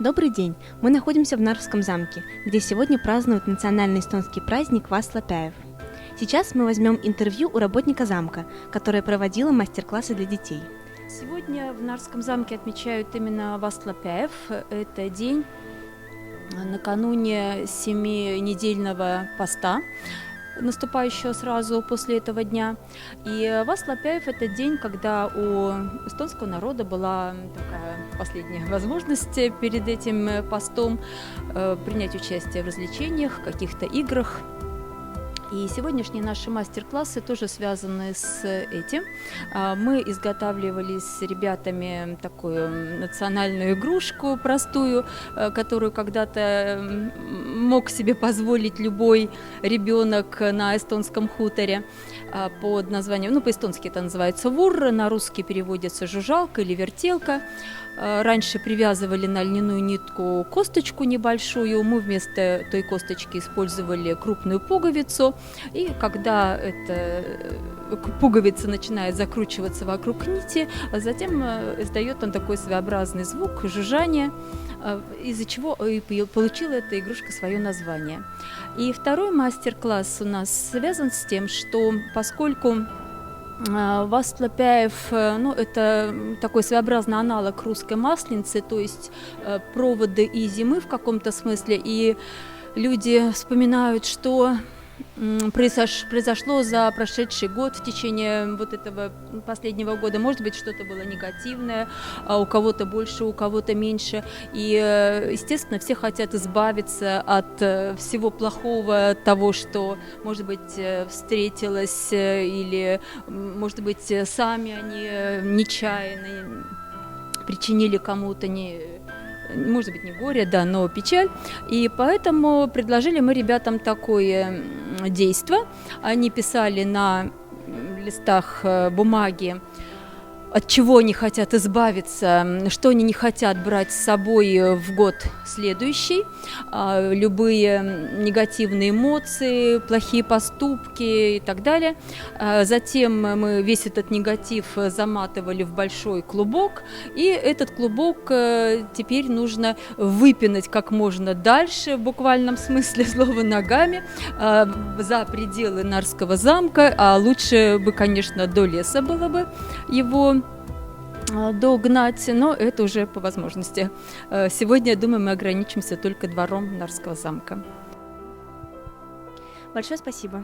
Добрый день! Мы находимся в Нарвском замке, где сегодня празднуют национальный эстонский праздник Васлапяев. Сейчас мы возьмем интервью у работника замка, которая проводила мастер-классы для детей. Сегодня в Нарвском замке отмечают именно Васлапяев. Это день накануне 7-недельного поста, наступающего сразу после этого дня. И Васлапяев – это день, когда у эстонского народа была такая последняя возможность перед этим постом принять участие в развлечениях, каких-то играх. И сегодняшние наши мастер-классы тоже связаны с этим. Мы изготавливали с ребятами такую национальную игрушку простую, которую когда-то мог себе позволить любой ребенок на эстонском хуторе под названием, по-эстонски это называется вур, на русский переводится жужжалка или вертелка. Раньше привязывали на льняную нитку косточку небольшую, мы вместо той косточки использовали крупную пуговицу, и когда эта пуговица начинает закручиваться вокруг нити, затем издает он такой своеобразный звук, жужжание, из-за чего и получила эта игрушка свое название. И второй мастер-класс у нас связан с тем, что поскольку Васлапяев, это такой своеобразный аналог русской масленицы, то есть проводы и зимы в каком-то смысле, и люди вспоминают, что произошло за прошедший год в течение вот этого последнего года. Может быть, что-то было негативное, а у кого-то больше, у кого-то меньше. И, естественно, все хотят избавиться от всего плохого, того, что, может быть, встретилось, или, может быть, сами они нечаянно причинили кому-то может быть, не горе, да, но печаль. И поэтому предложили мы ребятам такое действо. Они писали на листах бумаги, от чего они хотят избавиться, что они не хотят брать с собой в год следующий, любые негативные эмоции, плохие поступки и так далее. Затем мы весь этот негатив заматывали в большой клубок, и этот клубок теперь нужно выпинать как можно дальше, в буквальном смысле слова, ногами, за пределы Нарвского замка, а лучше бы, конечно, до леса было бы его догнать, но это уже по возможности. Сегодня, я думаю, мы ограничимся только двором Нарвского замка. Большое спасибо!